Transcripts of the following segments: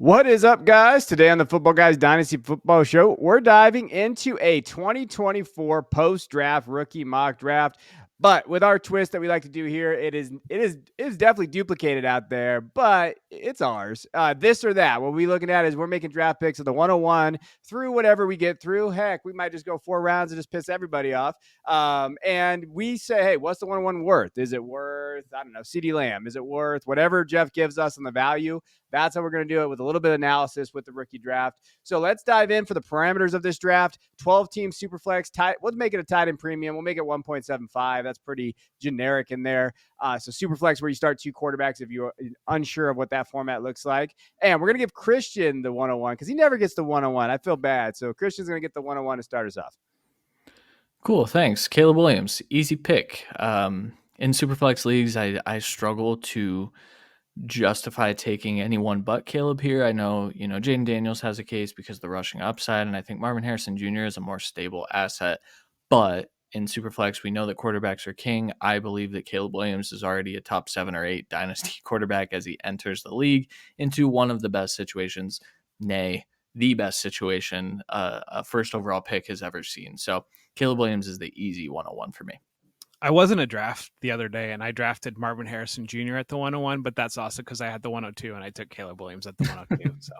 What is up, guys? Today on the Footballguys Dynasty Football Show, we're diving into a 2024 post-draft rookie mock draft. But with our twist that we like to do here, it is definitely duplicated out there, but it's ours. This or that. What we're looking at is we're making draft picks of the 101 through whatever we get through. Heck, we might just go 4 rounds and just piss everybody off. And we say, hey, what's the 101 worth? Is it worth, I don't know, CeeDee Lamb? Is it worth whatever Jeff gives us on the value? That's how we're going to do it, with a little bit of analysis with the rookie draft. So let's dive in for the parameters of this draft. 12-team Superflex. We'll make it a tight end premium. We'll make it 1.75. That's pretty generic in there. So Superflex, where you start 2 quarterbacks if you're unsure of what that format looks like. And we're going to give Christian the 101 because he never gets the 101. I feel bad. So Christian's going to get the 101 to start us off. Cool, thanks. Caleb Williams, easy pick. In Superflex leagues, I struggle to justify taking anyone but Caleb here. I know, Jayden Daniels has a case because of the rushing upside, and I think Marvin Harrison Jr. is a more stable asset. But in Superflex, we know that quarterbacks are king. I believe that Caleb Williams is already a top 7 or 8 dynasty quarterback as he enters the league into one of the best situations, nay, the best situation a first overall pick has ever seen. So Caleb Williams is the easy 101 for me. I was in a draft the other day, and I drafted Marvin Harrison Jr. at the 101, but that's also because I had the 102, and I took Caleb Williams at the 102. So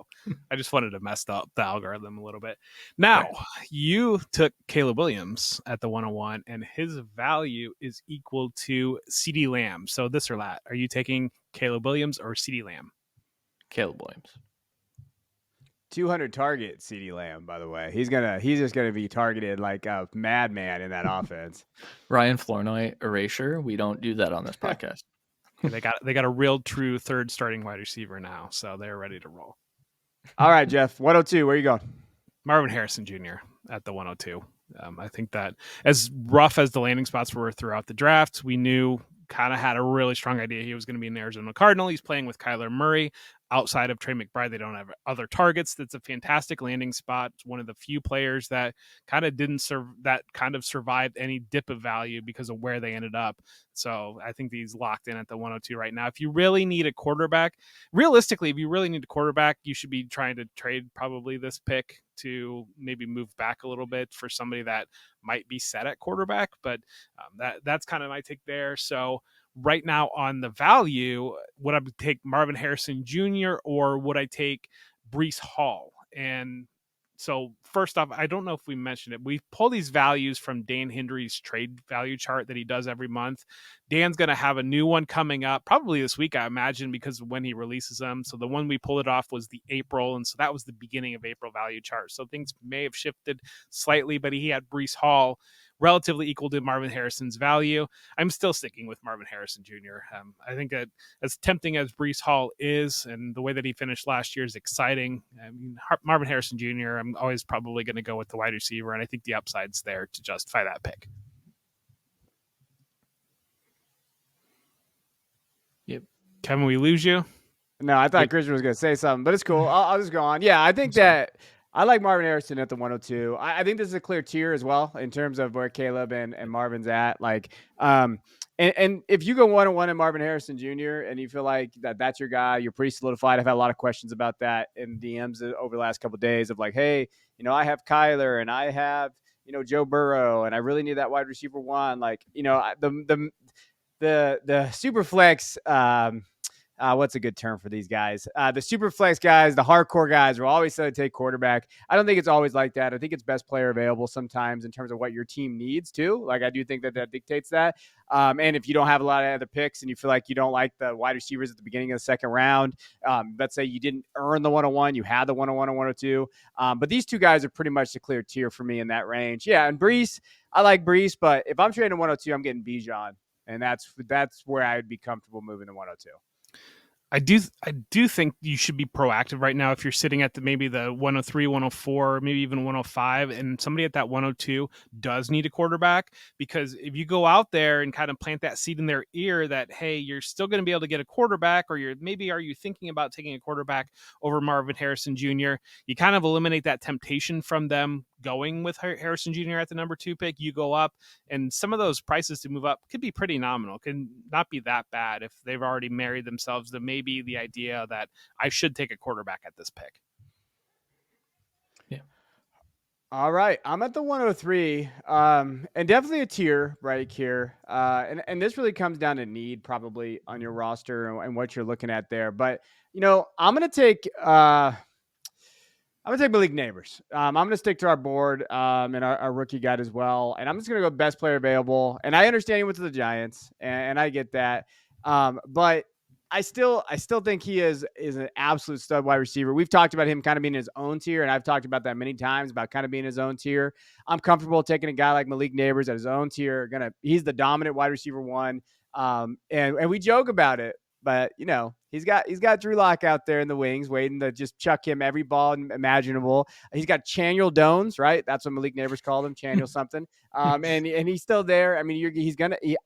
I just wanted to mess up the algorithm a little bit. Now, You took Caleb Williams at the 101, and his value is equal to CeeDee Lamb. So this or that. Are you taking Caleb Williams or CeeDee Lamb? Caleb Williams. 200 target CeeDee Lamb, by the way. He's just gonna be targeted like a madman in that offense. Ryan Flournoy erasure. We don't do that on this podcast. They got a real true third starting wide receiver now, so they're ready to roll. All right, Jeff. 102. Where are you going? Marvin Harrison Jr. at the 102. I think that as rough as the landing spots were throughout the draft, we knew kind of had a really strong idea he was going to be an Arizona Cardinal. He's playing with Kyler Murray. Outside of Trey McBride, they don't have other targets. That's a fantastic landing spot. It's one of the few players that kind of survived any dip of value because of where they ended up. So I think he's locked in at the 102 right now. If you really need a quarterback, realistically, if you really need a quarterback, you should be trying to trade probably this pick to maybe move back a little bit for somebody that might be set at quarterback. But that's kind of my take there. So right now on the value, would I take Marvin Harrison Jr. or would I take Breece Hall? And so first off, I don't know if we mentioned it. We pull these values from Dan Hendry's trade value chart that he does every month. Dan's going to have a new one coming up probably this week, I imagine, because of when he releases them. So the one we pulled it off was the April. And so that was the beginning of April value chart. So things may have shifted slightly, but he had Breece Hall relatively equal to Marvin Harrison's value. I'm still sticking with Marvin Harrison Jr. I think that as tempting as Breece Hall is, and the way that he finished last year is exciting. I mean, Marvin Harrison Jr., I'm always probably going to go with the wide receiver, and I think the upside's there to justify that pick. Yep. Kevin, we lose you? No, I thought Christian was going to say something, but it's cool. I'll just go on. Yeah, I think that I like Marvin Harrison at the 102. I think this is a clear tier as well in terms of where Caleb and Marvin's at. And if you go 1-1 in Marvin Harrison Jr. and you feel like that's your guy, you're pretty solidified. I've had a lot of questions about that in DMs over the last couple of days of like, hey, I have Kyler and I have, Joe Burrow and I really need that wide receiver one. Like, the super flex, what's a good term for these guys? The super flex guys, the hardcore guys will always say take quarterback. I don't think it's always like that. I think it's best player available sometimes in terms of what your team needs too. Like I do think that dictates that. And if you don't have a lot of other picks and you feel like you don't like the wide receivers at the beginning of the second round, let's say you didn't earn the 101, you had the 101 and 102. But these two guys are pretty much the clear tier for me in that range. Yeah, and Breece, I like Breece, but if I'm trading 102, I'm getting Bijan. And that's where I would be comfortable moving to 102. I do think you should be proactive right now if you're sitting at maybe the 103, 104, maybe even 105, and somebody at that 102 does need a quarterback, because if you go out there and kind of plant that seed in their ear that, hey, you're still going to be able to get a quarterback, or are you thinking about taking a quarterback over Marvin Harrison Jr., you kind of eliminate that temptation from them going with Harrison Jr. at the number 2 pick, you go up, and some of those prices to move up could be pretty nominal, can not be that bad if they've already married themselves to maybe the idea that I should take a quarterback at this pick. Yeah. All right, I'm at the 103, and definitely a tier right here. And this really comes down to need probably on your roster and what you're looking at there. But I'm gonna take Malik Nabers. I'm going to stick to our board and our rookie guide as well. And I'm just going to go best player available. And I understand he went to the Giants, and I get that. But I still think he is an absolute stud wide receiver. We've talked about him kind of being his own tier, and I've talked about that many times about kind of being his own tier. I'm comfortable taking a guy like Malik Nabers at his own tier. He's the dominant wide receiver one. And we joke about it. But he's got Drew Lock out there in the wings, waiting to just chuck him every ball imaginable. He's got Chaniel Dones, right? That's what Malik Nabers called him, Chaniel something. And he's still there. I mean,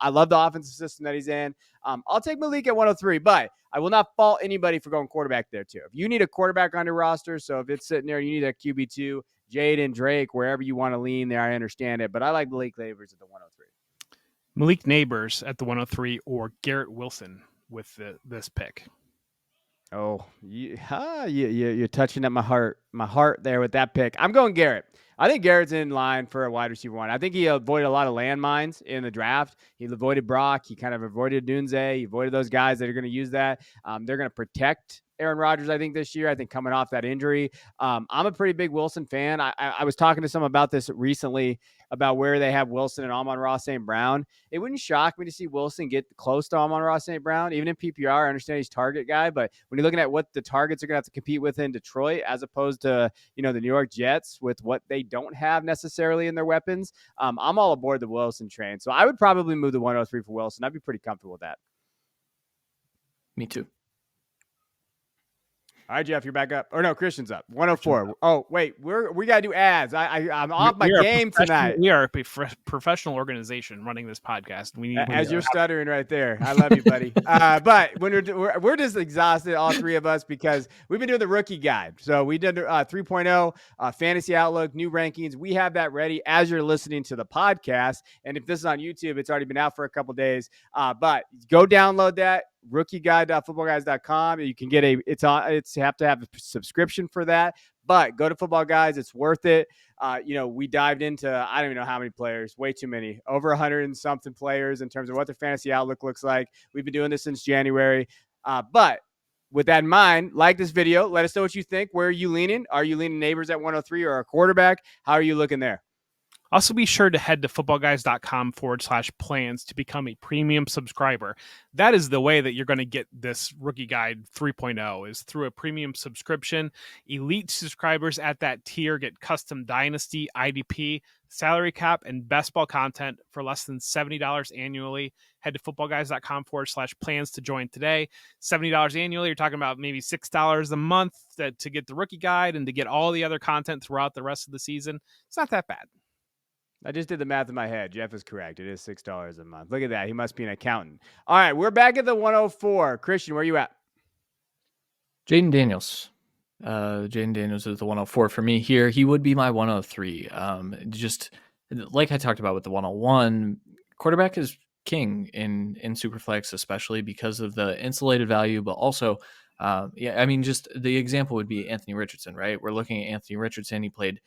I love the offensive system that he's in. I'll take Malik at 103, but I will not fault anybody for going quarterback there too. If you need a quarterback on your roster, so if it's sitting there, you need a QB2, Jayden, Drake, wherever you want to lean there, I understand it. But I like Malik Nabers at the 103. Malik Nabers at the 103 or Garrett Wilson with this pick. Oh, you're touching at my heart there with that pick. I'm going Garrett. I think Garrett's in line for a wide receiver one. I think he avoided a lot of landmines in the draft. He avoided Brock. He kind of avoided Odunze. He avoided those guys that are going to use that. They're going to protect Aaron Rodgers, I think, this year. I think coming off that injury. I'm a pretty big Wilson fan. I was talking to someone about this recently, about where they have Wilson and Amon-Ra St. Brown. It wouldn't shock me to see Wilson get close to Amon-Ra St. Brown, even in PPR. I understand he's target guy, but when you're looking at what the targets are going to have to compete with in Detroit, as opposed to, the New York Jets with what they don't have necessarily in their weapons, I'm all aboard the Wilson train. So I would probably move the 103 for Wilson. I'd be pretty comfortable with that. Me too. All right, Jeff, you're back up. Or no, Christian's up. 104. Oh, wait, we gotta do ads. I'm off my game tonight. We are a professional organization running this podcast. We need as you're stuttering right there. I love you, buddy. But when we're just exhausted, all three of us, because we've been doing the rookie guide. So we did 3.0 fantasy outlook, new rankings. We have that ready as you're listening to the podcast. And if this is on YouTube, it's already been out for a couple days. But go download that. rookieguide.footballguys.com. You can get you have to have a subscription for that, but go to Football Guys. It's worth it. We dived into, I don't even know how many players, way too many, over 100 and something players in terms of what their fantasy outlook looks like. We've been doing this since January. But with that in mind, like this video, let us know what you think. Where are you leaning? Are you leaning Nabers at 103 or a quarterback? How are you looking there? Also, be sure to head to footballguys.com/plans to become a premium subscriber. That is the way that you're going to get this rookie guide 3.0 is through a premium subscription. Elite subscribers at that tier get custom Dynasty, IDP, salary cap, and best ball content for less than $70 annually. Head to footballguys.com/plans to join today. $70 annually. You're talking about maybe $6 a month to get the rookie guide and to get all the other content throughout the rest of the season. It's not that bad. I just did the math in my head. Jeff is correct. It is $6 a month. Look at that. He must be an accountant. All right, we're back at the 104. Christian, where are you at? Jayden Daniels. Jayden Daniels is the 104 for me here. He would be my 103. Just like I talked about with the 101, quarterback is king in Superflex, especially because of the insulated value, but also, just the example would be Anthony Richardson, right? We're looking at Anthony Richardson. He played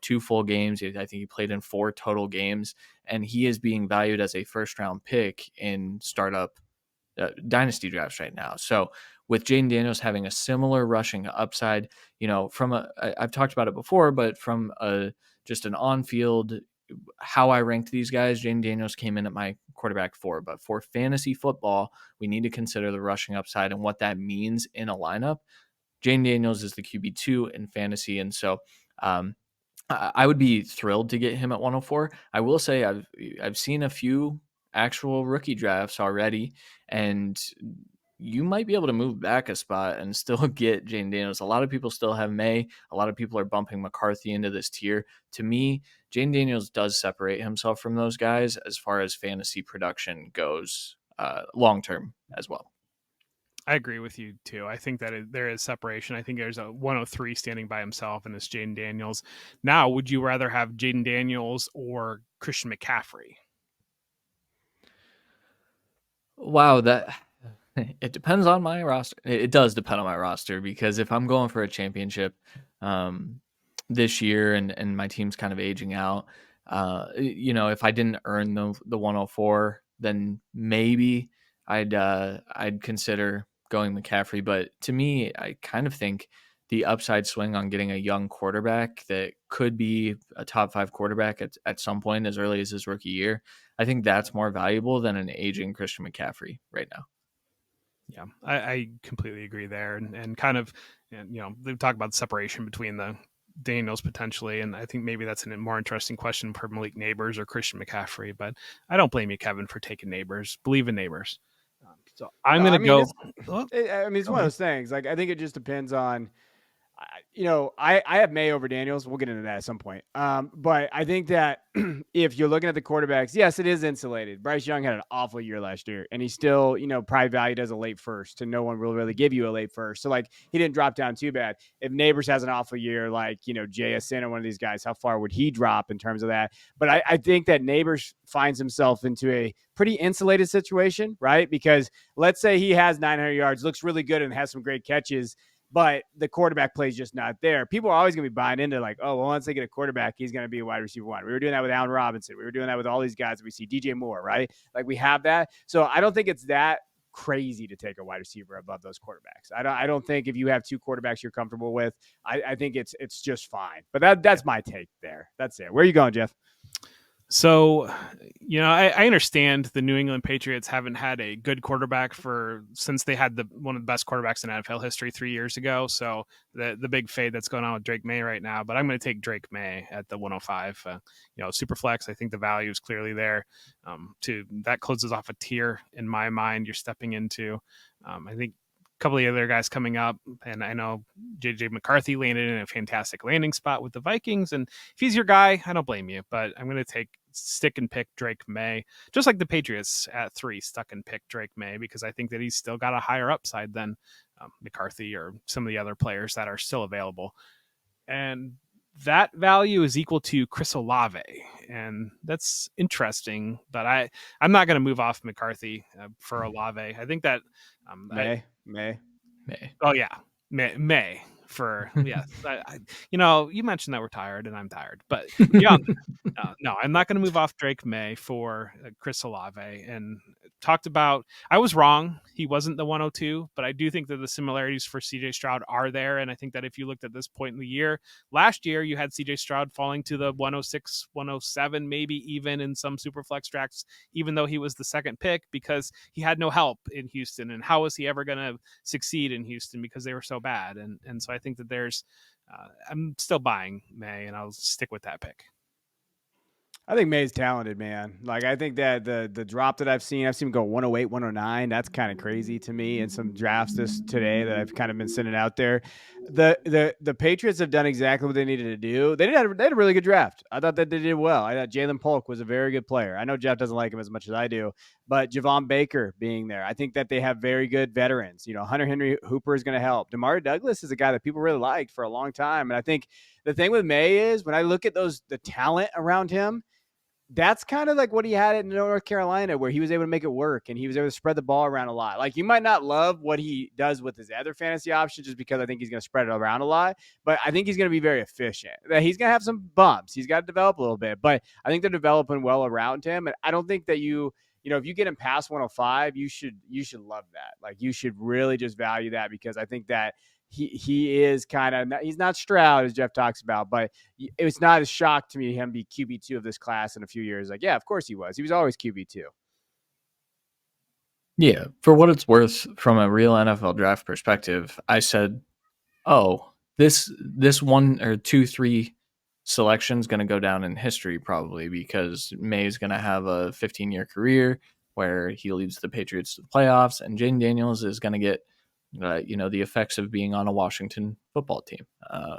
2 full games. I think he played in 4 total games, and he is being valued as a first-round pick in startup dynasty drafts right now. So with Jayden Daniels having a similar rushing upside, I've talked about it before, but from just an on-field, how I ranked these guys, Jayden Daniels came in at my quarterback 4. But for fantasy football, we need to consider the rushing upside and what that means in a lineup. Jayden Daniels is the QB2 in fantasy, and so I would be thrilled to get him at 104. I will say I've seen a few actual rookie drafts already, and you might be able to move back a spot and still get Jayden Daniels. A lot of people still have Maye. A lot of people are bumping McCarthy into this tier. To me, Jayden Daniels does separate himself from those guys as far as fantasy production goes long-term as well. I agree with you too. I think that there is separation. I think there's a 103 standing by himself, and it's Jayden Daniels. Now, would you rather have Jayden Daniels or Christian McCaffrey? Wow, it depends on my roster. It does depend on my roster, because if I'm going for a championship this year and my team's kind of aging out, if I didn't earn the 104, then maybe I'd consider going McCaffrey. But to me, I kind of think the upside swing on getting a young quarterback that could be a top 5 quarterback at some point as early as his rookie year, I think that's more valuable than an aging Christian McCaffrey right now. Yeah, I completely agree there. And kind of, they've talked about the separation between the Daniels potentially, and I think maybe that's a more interesting question for Malik Nabers or Christian McCaffrey, but I don't blame you, Kevin, for taking Nabers. Believe in Nabers. So I'm going to go. It's one of those things. Like, I think it just depends on, I have Maye over Daniels. We'll get into that at some point. But I think that if you're looking at the quarterbacks, yes, it is insulated. Bryce Young had an awful year last year, and he still, probably valued as a late first, and no one will really give you a late first. So, like, he didn't drop down too bad. If Nabers has an awful year, like, JSN or one of these guys, how far would he drop in terms of that? But I think that Nabers finds himself into a pretty insulated situation, right? Because let's say he has 900 yards, looks really good, and has some great catches, but the quarterback play is just not there. People are always going to be buying into like, oh, well, once they get a quarterback, he's going to be a wide receiver 1. We were doing that with Allen Robinson. We were doing that with all these guys that we see, DJ Moore, right? Like, we have that. So I don't think it's that crazy to take a wide receiver above those quarterbacks. I don't think if you have 2 quarterbacks you're comfortable with, I think it's just fine. But that's my take there. That's it. Where are you going, Jeff? So, I understand the New England Patriots haven't had a good quarterback since they had one of the best quarterbacks in NFL history 3 years ago. So the big fade that's going on with Drake Maye right now, but I'm going to take Drake Maye at the 105. Superflex, I think the value is clearly there. That closes off a tier in my mind. You're stepping into, I think, a couple of the other guys coming up, and I know JJ McCarthy landed in a fantastic landing spot with the Vikings, and if he's your guy, I don't blame you, but I'm going to stick and pick Drake Maye, just like the Patriots at 3 stuck and pick Drake Maye, because I think that he's still got a higher upside than McCarthy or some of the other players that are still available. And that value is equal to Chris Olave, and that's interesting, but I'm not going to move off McCarthy for Olave. I think that Maye. Oh yeah, Maye for yes. You mentioned that we're tired, and I'm tired, but yeah, no, I'm not going to move off Drake Maye for Chris Olave. And talked about, I was wrong. He wasn't the 102, but I do think that the similarities for CJ Stroud are there. And I think that if you looked at this point in the year, last year you had CJ Stroud falling to the 106, 107, maybe even in some Superflex drafts, even though he was the second pick, because he had no help in Houston. And how was he ever going to succeed in Houston because they were so bad? And so I think that I'm still buying Maye, and I'll stick with that pick. I think Maye's talented, man. Like, I think that the drop that I've seen him go 108, 109. That's kind of crazy to me in some drafts today that I've kind of been sending out there. The Patriots have done exactly what they needed to do. They had a really good draft. I thought that they did well. I thought Jalen Polk was a very good player. I know Jeff doesn't like him as much as I do, but Javon Baker being there, I think that they have very good veterans. Hunter Henry Hooper is going to help. Demario Douglas is a guy that people really liked for a long time. And I think the thing with Maye is when I look at the talent around him, that's kind of like what he had in North Carolina, where he was able to make it work and he was able to spread the ball around a lot. Like, you might not love what he does with his other fantasy options just because I think he's going to spread it around a lot, but I think he's going to be very efficient. He's going to have some bumps. He's got to develop a little bit, but I think they're developing well around him. And I don't think that if you get him past 105, you should love that. Like, you should really just value that, because I think that he is he's not Stroud, as Jeff talks about, but it was not a shock to me him be QB2 of this class in a few years. Like, yeah, of course he was. He was always QB2. Yeah, for what it's worth, from a real NFL draft perspective, I said, oh, this 1 or 2, 3 selection is going to go down in history probably, because Maye is going to have a 15-year career where he leads the Patriots to the playoffs, and Jayden Daniels is going to get the effects of being on a Washington football team.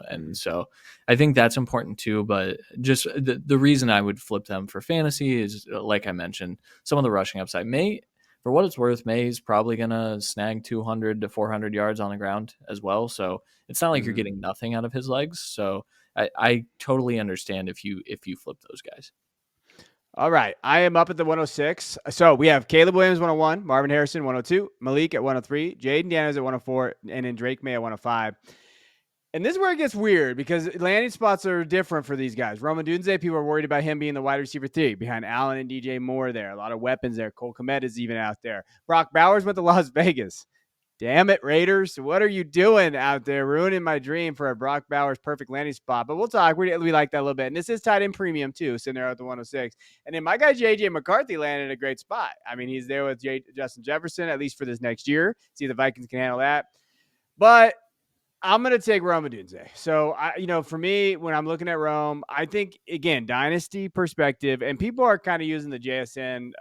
And so I think that's important too, but just the reason I would flip them for fantasy is, like I mentioned, some of the rushing upside. Maye for what it's worth, Maye's probably going to snag 200 to 400 yards on the ground as well. So it's not like you're getting nothing out of his legs. So I totally understand if you flip those guys. All right. I am up at the 106. So we have Caleb Williams 101, Marvin Harrison 102, Malik at 103, Jayden Daniels at 104, and then Drake Maye at 105. And this is where it gets weird because landing spots are different for these guys. Odunze, people are worried about him being the wide receiver 3 behind Allen and DJ Moore there. A lot of weapons there. Cole Kmet is even out there. Brock Bowers went to Las Vegas. Damn it, Raiders. What are you doing out there ruining my dream for a Brock Bowers perfect landing spot? But we'll talk. We like that a little bit. And this is tight end premium, too, sitting there at the 106. And then my guy, J.J. McCarthy, landed in a great spot. I mean, he's there with Justin Jefferson, at least for this next year. See if the Vikings can handle that. But I'm going to take Rome Odunze. So, for me, when I'm looking at Rome, I think, again, dynasty perspective, and people are kind of using the JSN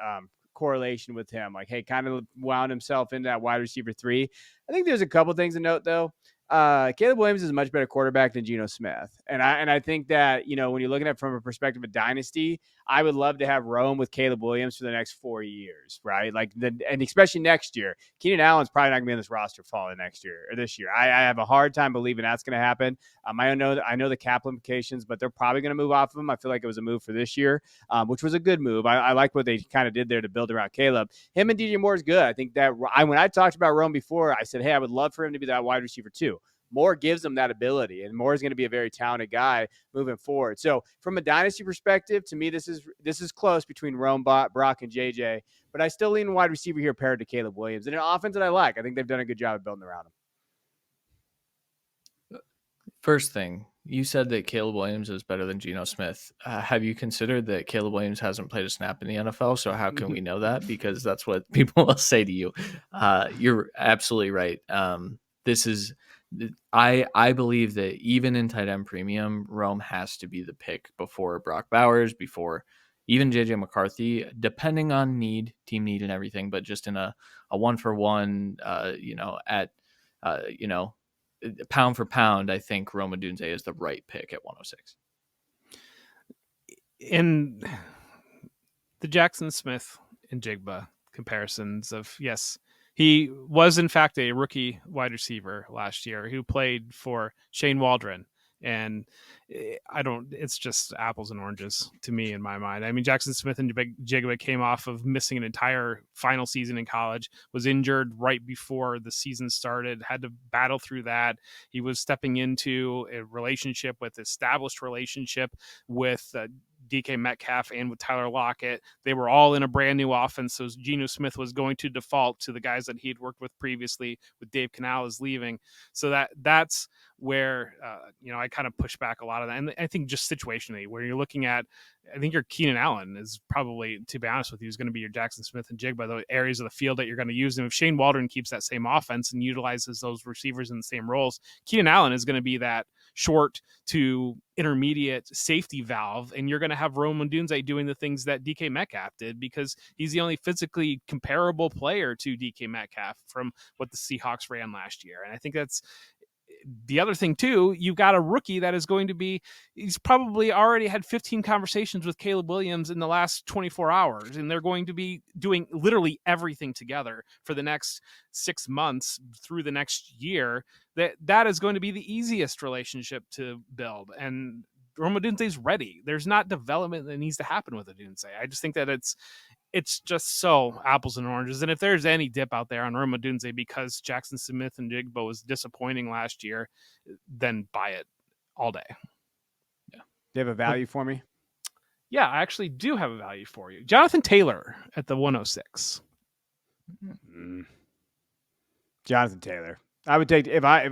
correlation with him. Like, hey, kind of wound himself into that wide receiver 3. I think there's a couple things to note, though. Caleb Williams is a much better quarterback than Geno Smith. And I think that, when you're looking at it from a perspective of dynasty, I would love to have Rome with Caleb Williams for the next 4 years, right? And especially next year. Keenan Allen's probably not going to be on this roster following next year or this year. I have a hard time believing that's going to happen. I know the cap implications, but they're probably going to move off of him. I feel like it was a move for this year, which was a good move. I like what they kind of did there to build around Caleb. Him and DJ Moore is good. I think that when I talked about Rome before, I said, hey, I would love for him to be that wide receiver too. Moore gives him that ability, and Moore is going to be a very talented guy moving forward. So from a dynasty perspective, to me, this is close between Rome, Brock, and JJ, but I still lean wide receiver here paired to Caleb Williams. And an offense that I like. I think they've done a good job of building around him. First thing, you said that Caleb Williams is better than Geno Smith. Have you considered that Caleb Williams hasn't played a snap in the NFL? So how can we know that? Because that's what people will say to you. You're absolutely right. I believe that even in tight end premium, Rome has to be the pick before Brock Bowers, before even JJ McCarthy, depending on team need and everything, but just in a 1-for-1, pound for pound, I think Rome Odunze is the right pick at 106. In the Jackson Smith and Jigba comparisons of, yes, he was, in fact, a rookie wide receiver last year who played for Shane Waldron. And it's just apples and oranges to me in my mind. I mean, Jackson Smith and Jigba came off of missing an entire final season in college, was injured right before the season started, had to battle through that. He was stepping into established relationship with DK Metcalf and with Tyler Lockett. They were all in a brand new offense. So Geno Smith was going to default to the guys that he had worked with previously, with Dave Canales leaving. So that's where, I kind of push back a lot of that. And I think just situationally, where you're looking at, I think your Keenan Allen is probably, to be honest with you, is going to be your Jackson Smith and Jigba, the areas of the field that you're going to use. And if Shane Waldron keeps that same offense and utilizes those receivers in the same roles, Keenan Allen is going to be that short to intermediate safety valve, and you're going to have Rome Odunze doing the things that DK Metcalf did, because he's the only physically comparable player to DK Metcalf from what the Seahawks ran last year. And I think that's the other thing too. You've got a rookie that is going to be, he's probably already had 15 conversations with Caleb Williams in the last 24 hours, and they're going to be doing literally everything together for the next 6 months through the next year. That is going to be the easiest relationship to build. And Rome Odunze's ready. There's not development that needs to happen with Odunze. I just think that it's just so apples and oranges. And if there's any dip out there on Rome Odunze because Jackson Smith and Jigba was disappointing last year, then buy it all day. Yeah. Do you have a value for me? Yeah, I actually do have a value for you. Jonathan Taylor at the 106. Jonathan Taylor. I would take, if I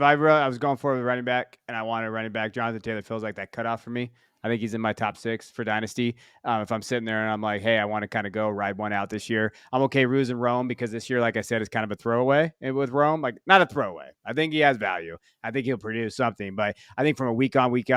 was going for a running back and I wanted a running back, Jonathan Taylor feels like that cutoff for me. I think he's in my top 6 for Dynasty. If I'm sitting there and I'm like, hey, I want to kind of go ride one out this year, I'm okay losing Rome, because this year, like I said, is kind of a throwaway. And with Rome, like, not a throwaway. I think he has value. I think he'll produce something. But I think from a week in, week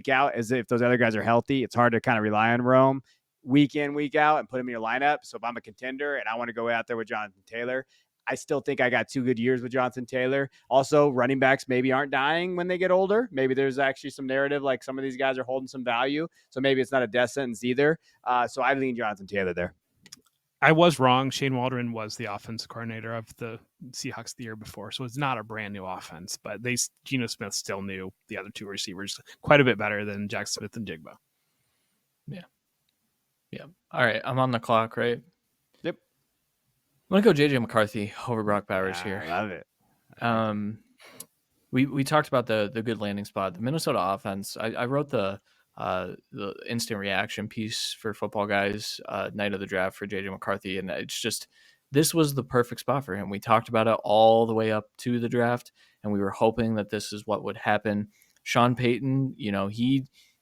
out, as if those other guys are healthy, it's hard to kind of rely on Rome week in, week out and put him in your lineup. So if I'm a contender and I want to go out there with Jonathan Taylor, I still think I got 2 good years with Jonathan Taylor. Also, running backs maybe aren't dying when they get older. Maybe there's actually some narrative like some of these guys are holding some value. So maybe it's not a death sentence either. So I lean Jonathan Taylor there. I was wrong. Shane Waldron was the offensive coordinator of the Seahawks the year before, so it's not a brand new offense. But Geno Smith still knew the other two receivers quite a bit better than Jack Smith and Jigba. Yeah. All right, I'm on the clock, right? Yep. I'm gonna go JJ McCarthy over Brock Bowers here. I love it. We talked about the good landing spot. The Minnesota offense. I wrote the instant reaction piece for Football Guys night of the draft for JJ McCarthy, and it's just this was the perfect spot for him. We talked about it all the way up to the draft, and we were hoping that this is what would happen. Sean Payton,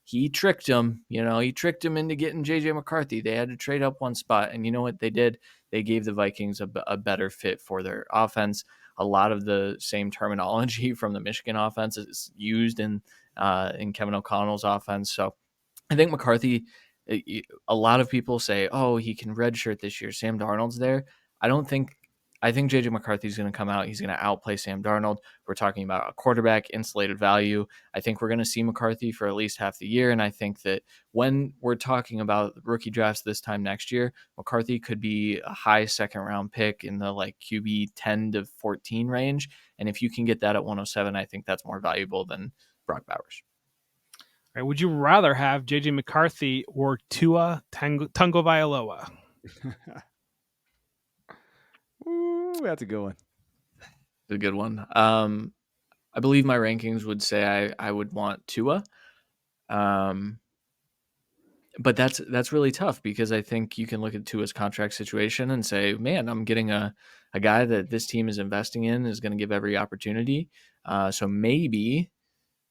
he tricked him. He tricked him into getting JJ McCarthy. They had to trade up one spot, and you know what they did? They gave the Vikings a better fit for their offense. A lot of the same terminology from the Michigan offense is used in Kevin O'Connell's offense. So I think McCarthy, a lot of people say, oh, he can redshirt this year. Sam Darnold's there. I think JJ McCarthy's going to come out. He's going to outplay Sam Darnold. We're talking about a quarterback insulated value. I think we're going to see McCarthy for at least half the year. And I think that when we're talking about rookie drafts this time next year, McCarthy could be a high second round pick in the QB 10 to 14 range. And if you can get that at 107, I think that's more valuable than Brock Bowers. All right, would you rather have JJ McCarthy or Tua Tagovailoa? Ooh, that's a good one. A good one. I believe my rankings would say I would want Tua. But that's really tough because I think you can look at Tua's contract situation and say, man, I'm getting a guy that this team is investing in, is going to give every opportunity. So maybe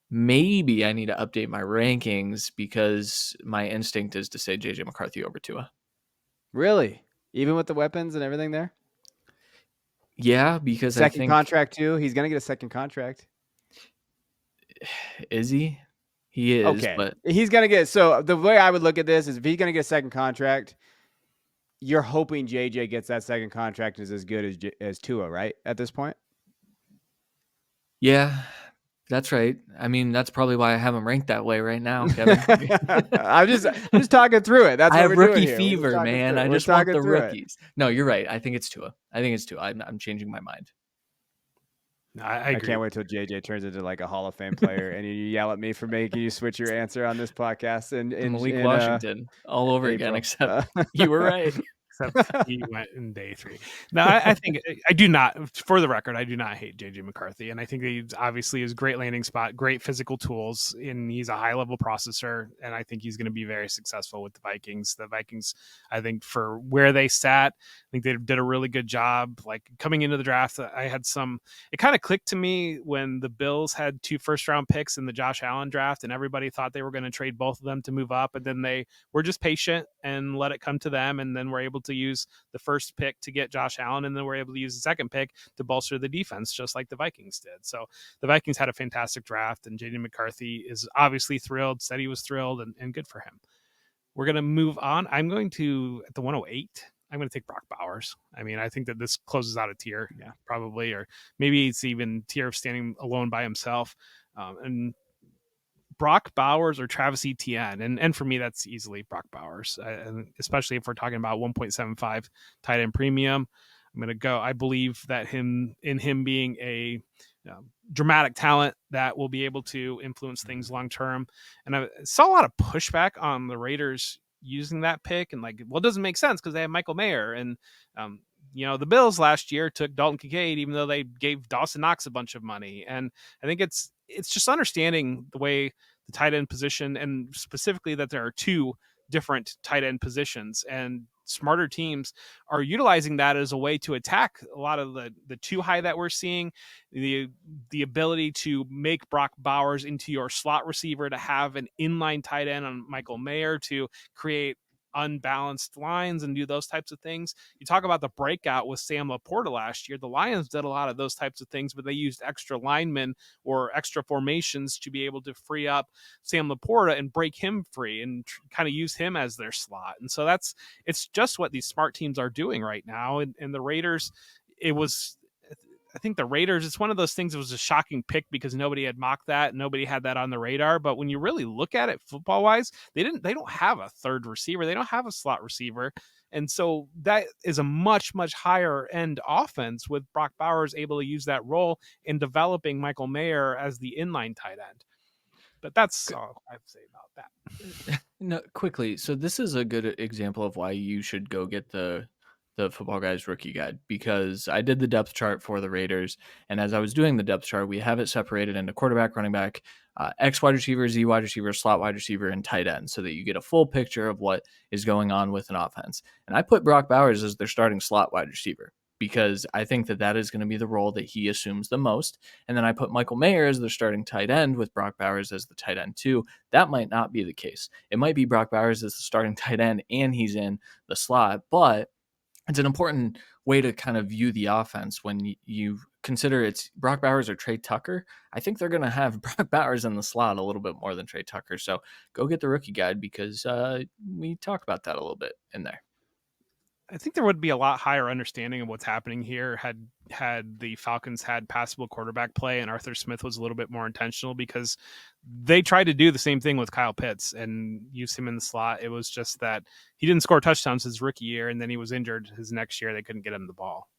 I need to update my rankings because my instinct is to say JJ McCarthy over Tua. Really? Even with the weapons and everything there? Yeah, because I think contract too. He's gonna get a second contract. Is he? He is. Okay, but he's gonna get. So the way I would look at this is, if he's gonna get a second contract, you're hoping JJ gets that second contract is as good as Tua, right? At this point. Yeah, that's right. I mean, that's probably why I have him ranked that way right now, Kevin. I'm just talking through it. That's I what have we're rookie doing fever, man. I just want the rookies. No, you're right. I think it's Tua. I'm changing my mind. I can't wait till JJ turns into a Hall of Fame player and you yell at me for making you switch your answer on this podcast. And Malik Washington all over April. Again, except you were right. Except he went in day 3. Now, I think I do not, for the record, I do not hate JJ McCarthy. And I think that he obviously is great landing spot, great physical tools, and he's a high level processor. And I think he's going to be very successful with the Vikings. The Vikings, I think, for where they sat, I think they did a really good job. Coming into the draft, it kind of clicked to me when the Bills had 2 first-round picks in the Josh Allen draft, and everybody thought they were going to trade both of them to move up. And then they were just patient and let it come to them, and then were able to use the first pick to get Josh Allen, and then we're able to use the second pick to bolster the defense, just like the Vikings did. So the Vikings had a fantastic draft, and JD McCarthy is obviously thrilled, said he was thrilled, and good for him. We're going to move on. I'm going to, at the 108, I'm going to take Brock Bowers. I mean, I think that this closes out a tier, probably, or maybe it's even tier of standing alone by himself. And Brock Bowers or Travis Etienne, and for me, that's easily Brock Bowers, and especially if we're talking about 1.75 tight end premium. I'm going to go. I believe that him being a dramatic talent that will be able to influence things long term. And I saw a lot of pushback on the Raiders using that pick, and it doesn't make sense because they have Michael Mayer, and the Bills last year took Dalton Kincaid, even though they gave Dawson Knox a bunch of money. And I think it's just understanding the way the tight end position, and specifically that there are 2 different tight end positions, and smarter teams are utilizing that as a way to attack a lot of the too high that we're seeing, the ability to make Brock Bowers into your slot receiver, to have an inline tight end on Michael Mayer, to create unbalanced lines and do those types of things. You talk about the breakout with Sam Laporta last year. The Lions did a lot of those types of things, but they used extra linemen or extra formations to be able to free up Sam Laporta and break him free and kind of use him as their slot. And so it's just what these smart teams are doing right now. And the Raiders, I think the Raiders, it's one of those things that was a shocking pick because nobody had mocked that. Nobody had that on the radar. But when you really look at it football wise, they don't have a third receiver. They don't have a slot receiver. And so that is a much, much higher end offense with Brock Bowers able to use that role in developing Michael Mayer as the inline tight end. But that's all I have to say about that. No, quickly. So this is a good example of why you should go get the Football Guys Rookie Guide, because I did the depth chart for the Raiders, and as I was doing the depth chart, we have it separated into quarterback, running back, X wide receiver, Z wide receiver, slot wide receiver, and tight end, so that you get a full picture of what is going on with an offense. And I put Brock Bowers as their starting slot wide receiver, because I think that is going to be the role that he assumes the most. And then I put Michael Mayer as the starting tight end with Brock Bowers as the tight end too. That might not be the case. It might be Brock Bowers as the starting tight end and he's in the slot, but it's an important way to kind of view the offense when you consider it's Brock Bowers or Trey Tucker. I think they're going to have Brock Bowers in the slot a little bit more than Trey Tucker. So go get the rookie guide, because we talked about that a little bit in there. I think there would be a lot higher understanding of what's happening here had the Falcons had passable quarterback play and Arthur Smith was a little bit more intentional, because they tried to do the same thing with Kyle Pitts and use him in the slot. It was just that he didn't score touchdowns his rookie year, and then he was injured his next year. They couldn't get him the ball.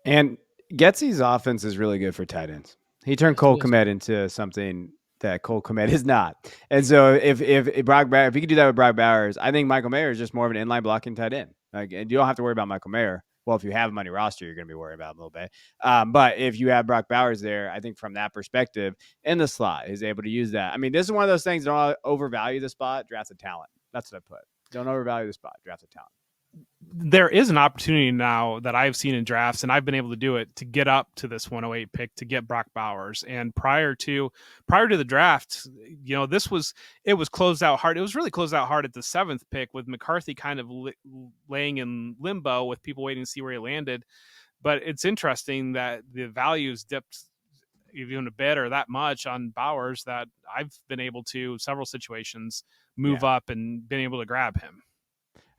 And Getsy's offense is really good for tight ends. He turned Cole Kmet into something that Cole Kmet is not. And so if he could do that with Brock Bowers, I think Michael Mayer is just more of an inline blocking tight end. Like, and you don't have to worry about Michael Mayer. Well, if you have him on your roster, you're going to be worried about him a little bit. But if you have Brock Bowers there, I think from that perspective, in the slot, is able to use that. I mean, this is one of those things, don't overvalue the spot, draft the talent. That's what I put. Don't overvalue the spot, draft the talent. There is an opportunity now that I've seen in drafts, and I've been able to do it, to get up to this 108 pick to get Brock Bowers. And prior to the draft, you know, it was closed out hard. It was really closed out hard at the 7th pick, with McCarthy kind of laying in limbo with people waiting to see where he landed. But it's interesting that the values dipped even a bit or that much on Bowers that I've been able to, several situations, move up and been able to grab him.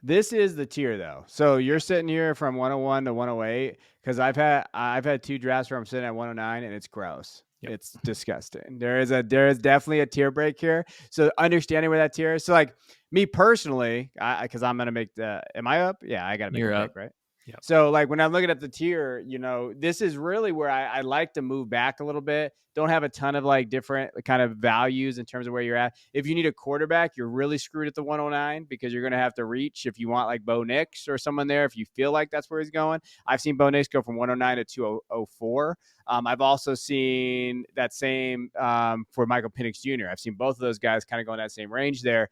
This is the tier though. So you're sitting here from 101 to 108, because I've had 2 drafts where I'm sitting at 109 and it's gross. Yep. It's disgusting. There is definitely a tier break here. So understanding where that tier is. So like me personally, because I'm gonna make am I up? Yeah, I gotta make a pick, right? Yep. So like when I'm looking at the tier, you know, this is really where I like to move back a little bit. Don't have a ton of like different kind of values in terms of where you're at. If you need a quarterback, you're really screwed at the 109, because you're going to have to reach if you want like Bo Nix or someone there, if you feel like that's where he's going. I've seen Bo Nix go from 109 to 204. I've also seen that same for Michael Penix Jr. I've seen both of those guys kind of go in that same range there.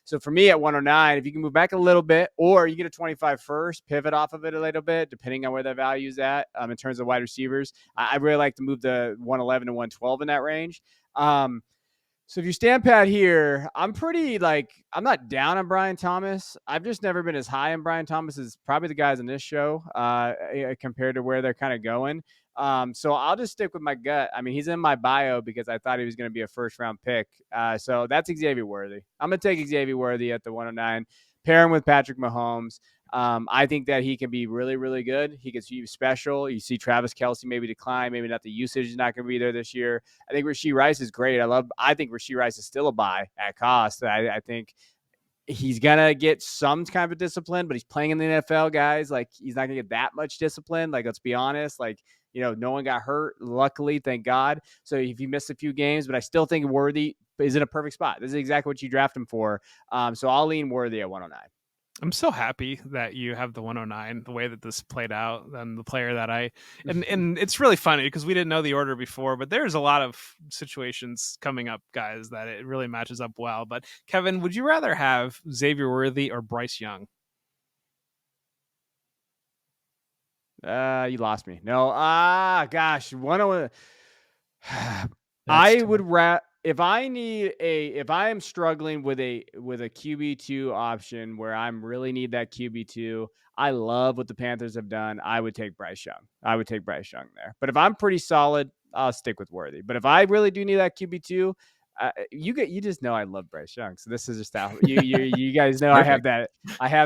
So for me at 109, if you can move back a little bit, or you get a 25 first, pivot off of it a little bit, depending on where that value is at in terms of wide receivers, I really like to move the 111 to 112 in that range. So if you stand pat here, I'm not down on Brian Thomas. I've just never been as high on Brian Thomas as probably the guys on this show compared to where they're kind of going. So I'll just stick with my gut. I mean, he's in my bio because I thought he was going to be a first-round pick. So that's Xavier Worthy. I'm going to take Xavier Worthy at the 109, pair him with Patrick Mahomes. I think that he can be really, really good. He gets special. You see Travis Kelce maybe decline. Maybe not the usage is not going to be there this year. I think Rashee Rice is great. I think Rashee Rice is still a buy at cost. I think he's going to get some kind of discipline, but he's playing in the NFL, guys. Like, he's not going to get that much discipline. Like, let's be honest. Like, you know, no one got hurt, luckily, thank God. So if he missed a few games, but I still think Worthy is in a perfect spot. This is exactly what you draft him for. So I'll lean Worthy at 109. I'm so happy that you have the 109, the way that this played out, and the player that and it's really funny because we didn't know the order before, but there's a lot of situations coming up, guys, that it really matches up well. But Kevin, would you rather have Xavier Worthy or Bryce Young? You lost me. No. Gosh. I would if I am struggling with a QB2 option where I'm really need that QB2, I love what the Panthers have done. I would take Bryce Young. There. But if I'm pretty solid, I'll stick with Worthy. But if I really do need that QB2, you just know I love Bryce Young. So this is just how you guys know I have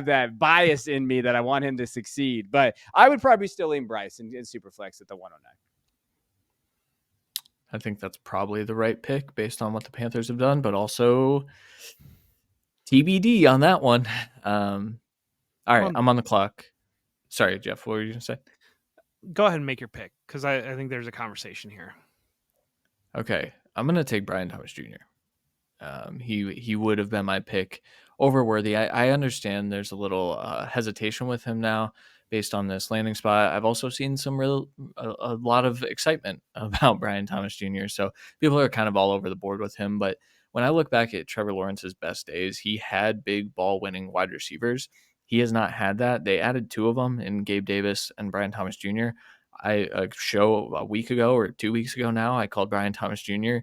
that bias in me that I want him to succeed. But I would probably still lean Bryce in Superflex at the 109. I think that's probably the right pick based on what the Panthers have done, but also TBD on that one. All right, I'm on the clock. Sorry, Jeff, what were you going to say? Go ahead and make your pick, because I think there's a conversation here. Okay, I'm going to take Brian Thomas Jr. He would have been my pick over Worthy. I understand there's a little hesitation with him now based on this landing spot. I've also seen a lot of excitement about Brian Thomas Jr. So people are kind of all over the board with him. But when I look back at Trevor Lawrence's best days, he had big ball winning wide receivers. He has not had that. They added 2 of them in Gabe Davis and Brian Thomas Jr. A show a week ago or 2 weeks ago now, I called Brian Thomas Jr.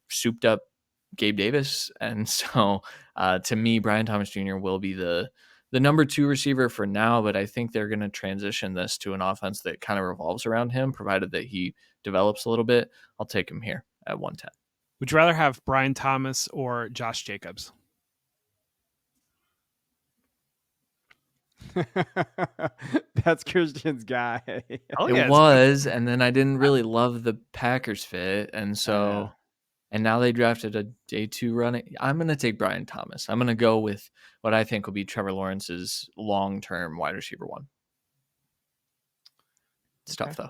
Souped up Gabe Davis. And so to me, Brian Thomas Jr. will be the number 2 receiver for now, but I think they're going to transition this to an offense that kind of revolves around him, provided that he develops a little bit. I'll take him here at 110. Would you rather have Brian Thomas or Josh Jacobs? That's Christian's guy. It was, and then I didn't really love the Packers fit, and so and now they drafted a day 2 running. I'm going to take Brian Thomas. I'm going to go with what I think will be Trevor Lawrence's long-term wide receiver 1. It's tough though.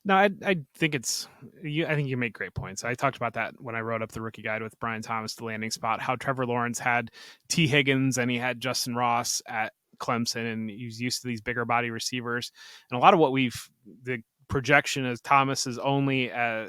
No, I think I think you make great points. I talked about that when I wrote up the rookie guide with Brian Thomas, the landing spot, how Trevor Lawrence had T. Higgins and he had Justin Ross at Clemson, and he's used to these bigger body receivers. And a lot of what the projection is Thomas is only a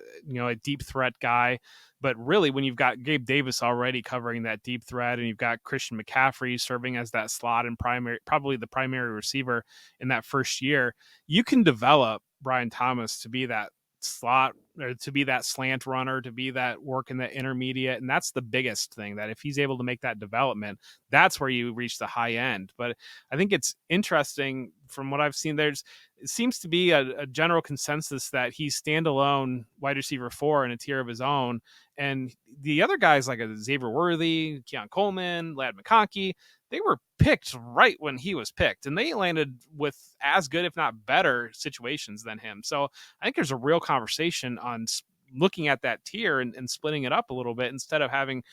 deep threat guy. But really, when you've got Gabe Davis already covering that deep threat, and you've got Christian McCaffrey serving as that slot and probably the primary receiver in that first year, you can develop Brian Thomas to be that slot, or to be that slant runner, to be that work in the intermediate. And that's the biggest thing, that if he's able to make that development, that's where you reach the high end. But I think it's interesting from what I've seen, it seems to be a general consensus that he's standalone wide receiver 4 in a tier of his own. And the other guys like Xavier Worthy, Keon Coleman, McConkey, they were picked right when he was picked, and they landed with as good, if not better, situations than him. So I think there's a real conversation on looking at that tier and splitting it up a little bit instead of having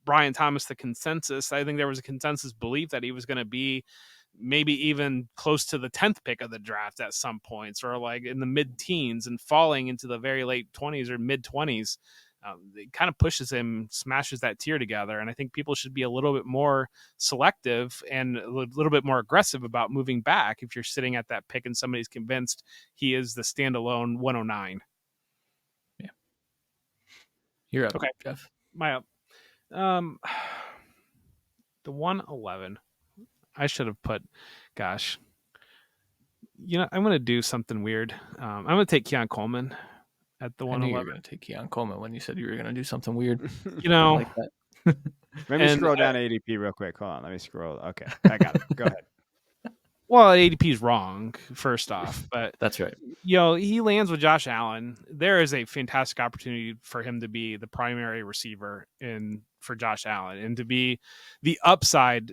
Brian Thomas the consensus. I think there was a consensus belief that he was going to be maybe even close to the 10th pick of the draft at some points, or like in the mid-teens, and falling into the very late 20s or mid-20s. It kind of pushes him, smashes that tier together. And I think people should be a little bit more selective and a little bit more aggressive about moving back if you're sitting at that pick and somebody's convinced he is the standalone 109. Yeah. You're up, okay, Jeff. My up. The 111. I should have put, gosh, I'm going to do something weird. I'm going to take Keon Coleman at the 111. I knew you were going to take Keon Coleman when you said you were going to do something weird. Like that. Let me scroll down ADP real quick. Hold on. Let me scroll. Okay. I got it. Go ahead. Well, ADP is wrong, first off. But that's right. He lands with Josh Allen. There is a fantastic opportunity for him to be the primary receiver for Josh Allen, and to be the upside.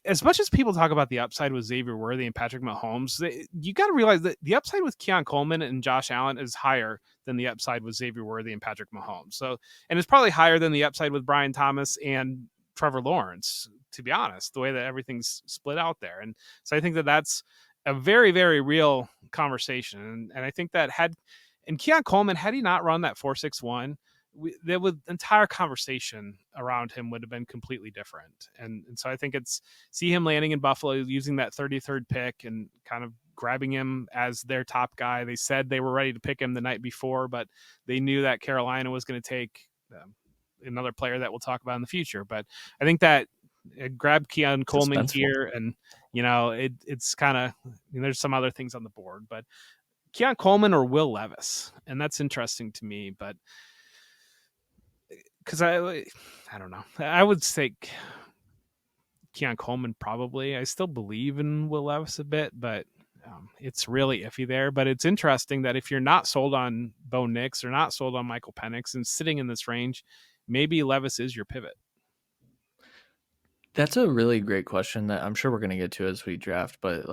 As much as people talk about the upside with Xavier Worthy and Patrick Mahomes, you got to realize that the upside with Keon Coleman and Josh Allen is higher than the upside with Xavier Worthy and Patrick Mahomes. So, and it's probably higher than the upside with Brian Thomas and Trevor Lawrence, to be honest, the way that everything's split out there. And so I think that that's a very, very real conversation. And I think that Keon Coleman, had he not run that 4.61, the entire conversation around him would have been completely different. And so I think see him landing in Buffalo, using that 33rd pick and kind of grabbing him as their top guy. They said they were ready to pick him the night before, but they knew that Carolina was going to take another player that we'll talk about in the future. But I think that grab Keon Coleman here, and it's kind of, there's some other things on the board, but Keon Coleman or Will Levis, and that's interesting to me. But because I don't know, I would say Keon Coleman probably. I still believe in Will Levis a bit, but it's really iffy there. But it's interesting that if you're not sold on Bo Nix or not sold on Michael Penix and sitting in this range, maybe Levis is your pivot. That's a really great question that I'm sure we're going to get to as we draft. But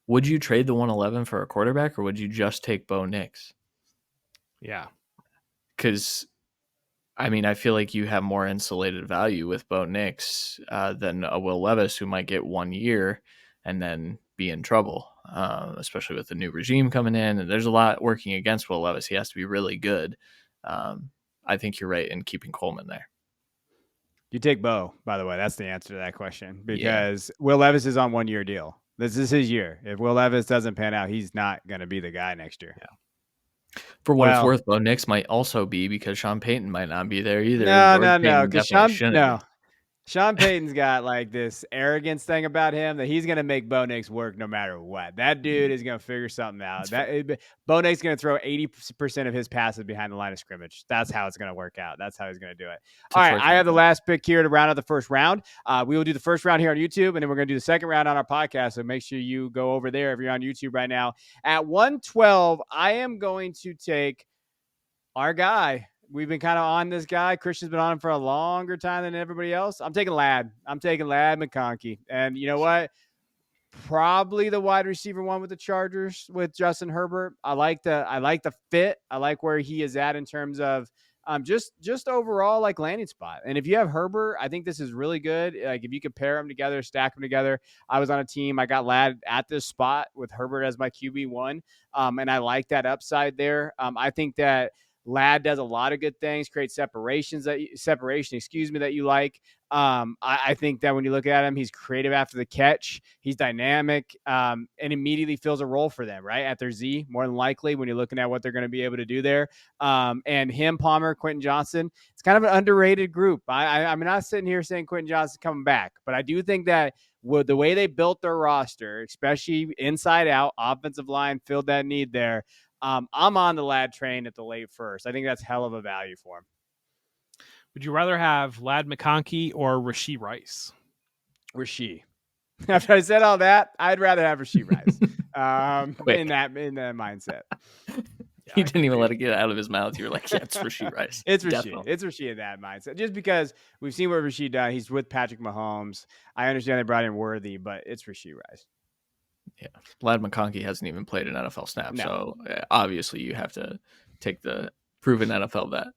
would you trade the 111 for a quarterback, or would you just take Bo Nix? Yeah. Because I mean, I feel like you have more insulated value with Bo Nix than a Will Levis, who might get 1 year and then be in trouble, especially with the new regime coming in. And there's a lot working against Will Levis. He has to be really good. I think you're right in keeping Coleman there. You take Bo, by the way. That's the answer to that question, because Will Levis is on 1 year deal. This is his year. If Will Levis doesn't pan out, he's not going to be the guy next year. Yeah. For what it's worth, Bo Nix might also be, because Sean Payton might not be there either. No. Because Sean Payton's got like this arrogance thing about him that he's going to make Bo Nix work no matter what. That dude is going to figure something out. Bo Nix is going to throw 80% of his passes behind the line of scrimmage. That's how it's going to work out. That's how he's going to do it. All right, I have the last pick here to round out the first round. We will do the first round here on YouTube, and then we're going to do the second round on our podcast. So make sure you go over there if you're on YouTube right now. At 112, I am going to take our guy. We've been kind of on this guy. Christian's been on him for a longer time than everybody else. I'm taking Ladd. I'm taking Ladd McConkey. And you know what? Probably the wide receiver one with the Chargers with Justin Herbert. I like the fit. I like where he is at in terms of just overall like landing spot. And if you have Herbert, I think this is really good. Like if you could pair them together, stack them together. I was on a team. I got Ladd at this spot with Herbert as my QB1. And I like that upside there. I think that Ladd does a lot of good things, create separation that you like. I think that when you look at him, he's creative after the catch. He's dynamic and immediately fills a role for them, right? At their Z, more than likely, when you're looking at what they're going to be able to do there. And him, Palmer, Quentin Johnson, it's kind of an underrated group. I'm not sitting here saying Quentin Johnson's coming back, but I do think that with the way they built their roster, especially inside out, offensive line filled that need there. I'm on the Ladd train at the late first. I think that's hell of a value for him. Would you rather have Ladd McConkey or Rashee Rice? Rashee. After I said all that, I'd rather have Rashee Rice. in that mindset. Yeah, he didn't even let it get out of his mouth. You were like, yeah, it's Rashee Rice. It's Rashee. Definitely. It's Rashee in that mindset. Just because we've seen what Rashee done. He's with Patrick Mahomes. I understand they brought in Worthy, but it's Rashee Rice. Yeah, Ladd McConkey hasn't even played an NFL snap, so obviously you have to take the proven NFL vet.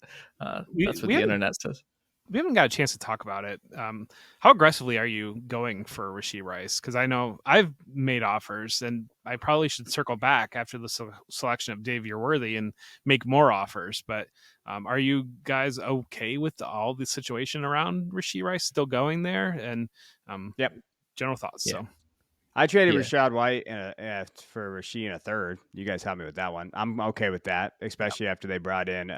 That's what the internet says. We haven't got a chance to talk about it. How aggressively are you going for Rashee Rice? Because I know I've made offers, and I probably should circle back after the selection of Xavier Worthy and make more offers. But are you guys okay with all the situation around Rashee Rice still going there? And general thoughts. Yeah. So. I traded Rachaad White for Rashee in a third. You guys help me with that one. I'm okay with that, especially after they brought in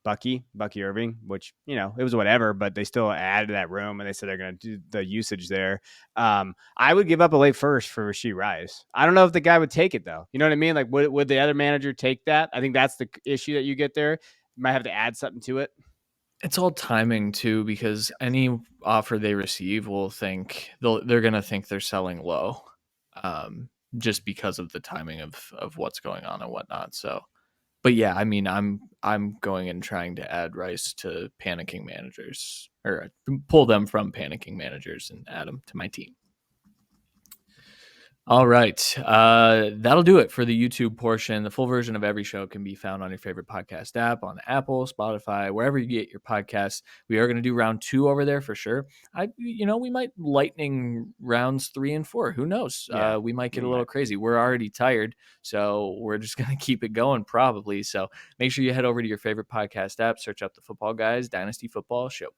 Bucky Irving, which, it was whatever, but they still added to that room and they said they're going to do the usage there. I would give up a late first for Rashee Rice. I don't know if the guy would take it, though. You know what I mean? Like, would the other manager take that? I think that's the issue that you get there. You might have to add something to it. It's all timing too, because any offer they receive will think they're going to think they're selling low, just because of the timing of what's going on and whatnot. So, but yeah, I mean, I'm going and trying to add Rice to panicking managers, or pull them from panicking managers and add them to my team. All right. That'll do it for the YouTube portion. The full version of every show can be found on your favorite podcast app, on Apple, Spotify, wherever you get your podcasts. We are going to do round 2 over there for sure. We might lightning rounds 3 and 4. Who knows? Yeah, we might get a little crazy. We're already tired, so we're just going to keep it going probably. So make sure you head over to your favorite podcast app, search up the Footballguys Dynasty Football Show.